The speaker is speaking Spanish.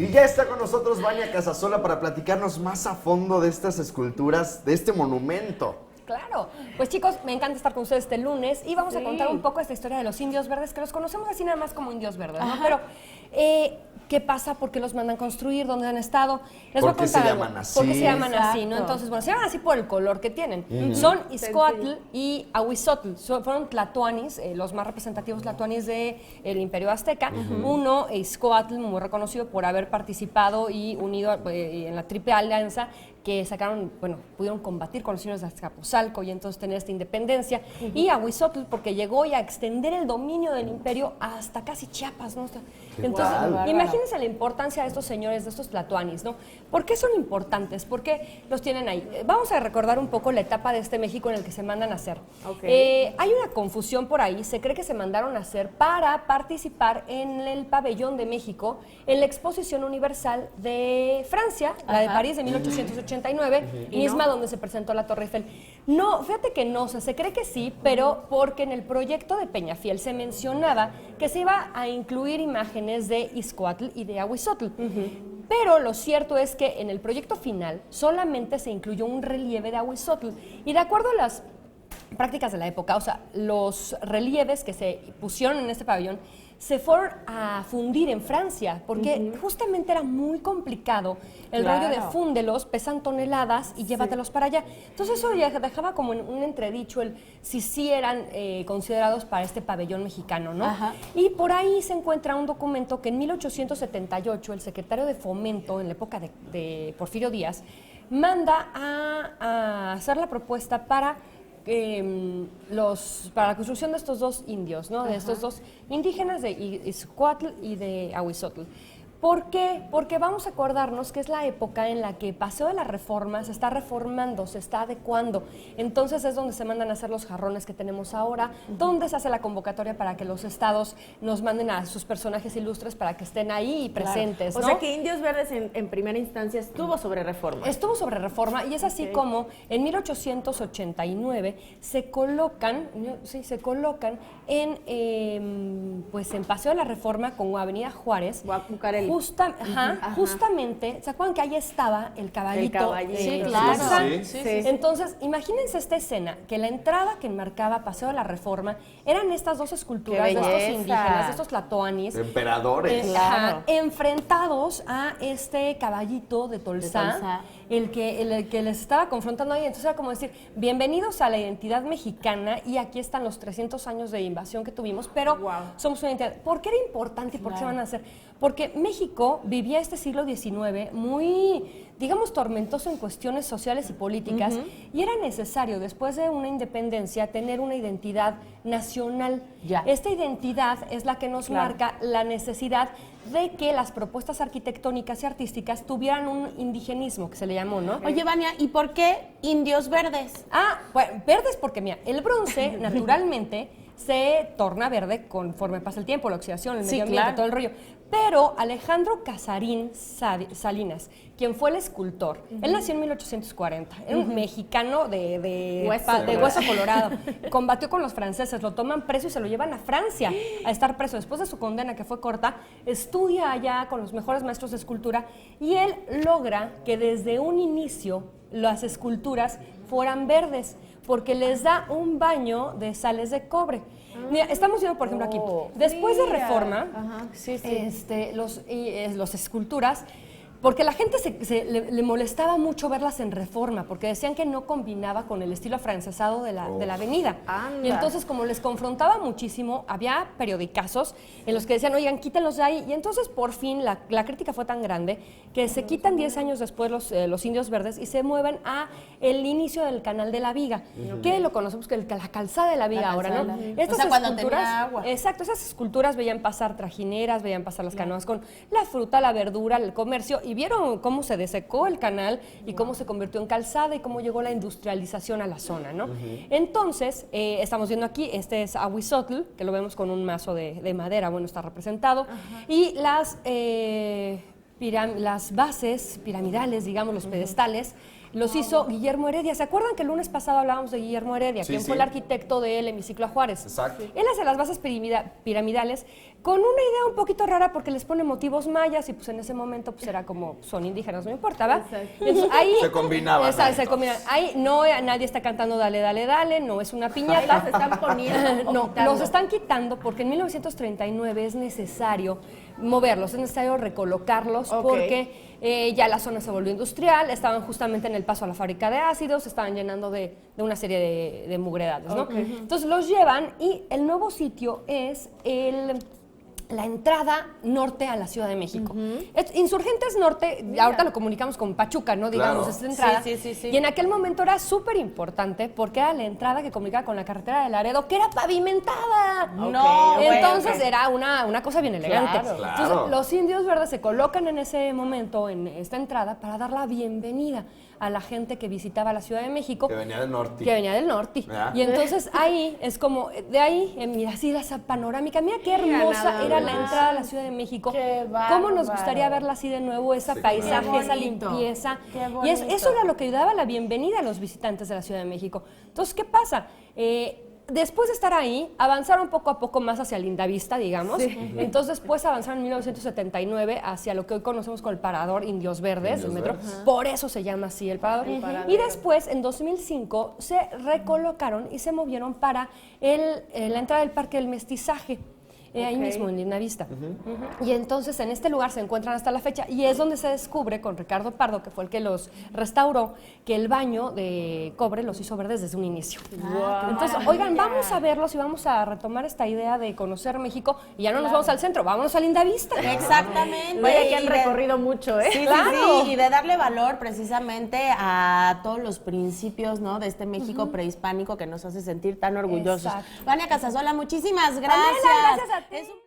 Y ya está con nosotros Vania Casasola para platicarnos más a fondo de estas esculturas, de este monumento. Claro, pues chicos, me encanta estar con ustedes este lunes y vamos a contar un poco esta historia de los indios verdes, que los conocemos así nada más como indios verdes, ¿no? Pero, ¿qué pasa? ¿Por qué los mandan construir? ¿Dónde han estado? Les voy a ¿Por qué se contar llaman algo. así? ¿Por qué se llaman así, no? Exacto. Entonces, bueno, se llaman así por el color que tienen. Son Ixcoatl y Ahuizotl. Fueron tlatoanis, los más representativos tlatoanis del Imperio Azteca. Uno, Ixcoatl, muy reconocido por haber participado y unido en la Triple Alianza, que sacaron, bueno, pudieron combatir con los indios de Azcapotzalco y entonces tener esta independencia. Y Ahuizotl, porque llegó ya a extender el dominio del imperio hasta casi Chiapas, ¿no? Entonces, imagínense la importancia de estos señores, de estos tlatoanis, ¿no? ¿Por qué son importantes? ¿Por qué los tienen ahí? Vamos a recordar un poco la etapa de este México en el que se mandan a hacer. Hay una confusión por ahí, se cree que se mandaron a hacer para participar en el pabellón de México en la Exposición Universal de Francia, la de París de 1889, misma donde se presentó la Torre Eiffel. No, fíjate que no, o sea, se cree que sí, pero porque en el proyecto de Peñafiel se mencionaba que se iba a incluir imágenes de Ixcoatl y de Ahuizotl. Pero lo cierto es que en el proyecto final solamente se incluyó un relieve de Ahuizotl. Y de acuerdo a las prácticas de la época, o sea, los relieves que se pusieron en este pabellón se fueron a fundir en Francia, porque justamente era muy complicado el rollo de fúndelos, pesan toneladas y llévatelos para allá. Entonces eso ya dejaba como en un entredicho el si sí eran considerados para este pabellón mexicano, ¿no? Y por ahí se encuentra un documento que en 1878 el secretario de Fomento, en la época de Porfirio Díaz, manda a hacer la propuesta para la construcción de estos dos indios, ¿no? De estos dos indígenas de Ixcoatl y de Ahuizotl. ¿Por qué? Porque vamos a acordarnos que es la época en la que Paseo de la Reforma se está reformando, se está adecuando. Entonces es donde se mandan a hacer los jarrones que tenemos ahora, donde se hace la convocatoria para que los estados nos manden a sus personajes ilustres para que estén ahí presentes, ¿no? O sea que Indios Verdes en primera instancia estuvo sobre reforma. Estuvo sobre reforma y es así como en 1889 se colocan en Paseo de la Reforma con Avenida Juárez. Justamente, ¿se acuerdan que ahí estaba el caballito? Sí, claro. Sí. Entonces, imagínense esta escena, que la entrada que enmarcaba Paseo de la Reforma eran estas dos esculturas de estos indígenas, de estos tlatoanis. Emperadores. Enfrentados a este caballito de Tolsá, el que les estaba confrontando ahí. Entonces era como decir, bienvenidos a la identidad mexicana y aquí están los 300 años de invasión que tuvimos, pero somos una identidad. ¿Por qué era importante y por qué se van a hacer? Porque México vivía este siglo XIX muy, digamos, tormentoso en cuestiones sociales y políticas y era necesario, después de una independencia, tener una identidad nacional. Esta identidad es la que nos marca la necesidad de que las propuestas arquitectónicas y artísticas tuvieran un indigenismo, que se le llamó, ¿no? Oye, Vania, ¿y por qué indios verdes? Bueno, verdes porque, mira, el bronce naturalmente se torna verde conforme pasa el tiempo, la oxidación, el medio ambiente, todo el rollo. Pero Alejandro Casarín Salinas, quien fue el escultor, él nació en 1840, era un mexicano de hueso colorado, combatió con los franceses, lo toman preso y se lo llevan a Francia a estar preso. Después de su condena, que fue corta, estudia allá con los mejores maestros de escultura y él logra que desde un inicio las esculturas fueran verdes, porque les da un baño de sales de cobre. Mira, estamos viendo, por ejemplo, aquí, después de Reforma, los esculturas, porque la gente le molestaba mucho verlas en Reforma, porque decían que no combinaba con el estilo afrancesado de la avenida. Y entonces, como les confrontaba muchísimo, había periodicazos en los que decían, oigan, quítenlos de ahí. Y entonces, por fin, la crítica fue tan grande que se quitan 10 años después los indios verdes y se mueven a el inicio del Canal de la Viga, que lo conocemos como la calzada de la Viga ahora, ¿no? Estas esculturas, exacto, esas esculturas veían pasar trajineras, veían pasar las canoas con la fruta, la verdura, el comercio, y vieron cómo se desecó el canal y cómo se convirtió en calzada y cómo llegó la industrialización a la zona, ¿no? Entonces, estamos viendo aquí, este es Ahuizotl, que lo vemos con un mazo de madera, bueno, está representado, y las bases piramidales, digamos, los pedestales, los hizo Guillermo Heredia. ¿Se acuerdan que el lunes pasado hablábamos de Guillermo Heredia? Sí, ¿Quién sí. fue el arquitecto del hemiciclo a Juárez? Exacto. Él hace las bases piramidales con una idea un poquito rara porque les pone motivos mayas y pues en ese momento pues era como son indígenas, no importa, ¿va? Exacto. Entonces, ahí Se combinaban, Exacto, ¿no? se combinan. Ahí no nadie está cantando dale, dale, dale, no es una Ahí piñata. las están poniendo o No, quitando. los están quitando porque en 1939 es necesario moverlos, es necesario recolocarlos Ok. porque ya la zona se volvió industrial, estaban justamente en el paso a la fábrica de ácidos, se estaban llenando de una serie de mugredades, ¿no? Ok. Entonces los llevan y el nuevo sitio es la entrada norte a la Ciudad de México. Insurgentes Norte, ahorita lo comunicamos con Pachuca, ¿no? Digamos, Claro. esta entrada. Sí. Y en aquel momento era súper importante porque era la entrada que comunicaba con la carretera de Laredo, que era pavimentada. No, Entonces bueno. era una cosa bien elegante. Claro. Claro. Entonces los indios verdes se colocan en ese momento en esta entrada para dar la bienvenida a la gente que visitaba la Ciudad de México. Que venía del norte. Que venía del norte. ¿Ya? Y entonces ahí es como, de ahí, mira, así esa panorámica, mira qué hermosa nada era más. la entrada a la Ciudad de México. Qué ¿Cómo nos bárbaro. gustaría verla así de nuevo, ese Sí, paisaje, claro. esa Qué bonito. limpieza? Qué Y eso bonito. era lo que ayudaba a la bienvenida a los visitantes de la Ciudad de México. Entonces, ¿qué pasa? Después de estar ahí, avanzaron poco a poco más hacia Lindavista, digamos. Entonces, después avanzaron en 1979 hacia lo que hoy conocemos como el Parador Indios Verdes, Indios el metro. Verdes. Por eso se llama así el Parador. Y después, en 2005, se recolocaron y se movieron para la entrada del Parque del Mestizaje. Ahí Ok. mismo, en Lindavista. Y entonces en este lugar se encuentran hasta la fecha y es donde se descubre con Ricardo Pardo, que fue el que los restauró, que el baño de cobre los hizo verdes desde un inicio. Entonces, oigan, vamos a verlos y vamos a retomar esta idea de conocer México y ya no nos vamos al centro, vámonos a Lindavista. Exactamente. Vaya que han Y de- recorrido mucho, ¿eh? Sí, Claro. sí, y de darle valor precisamente a todos los principios, ¿no? De este México prehispánico que nos hace sentir tan orgullosos. Exacto. Vania Casasola, muchísimas gracias. Pamela, gracias a ti. Es un-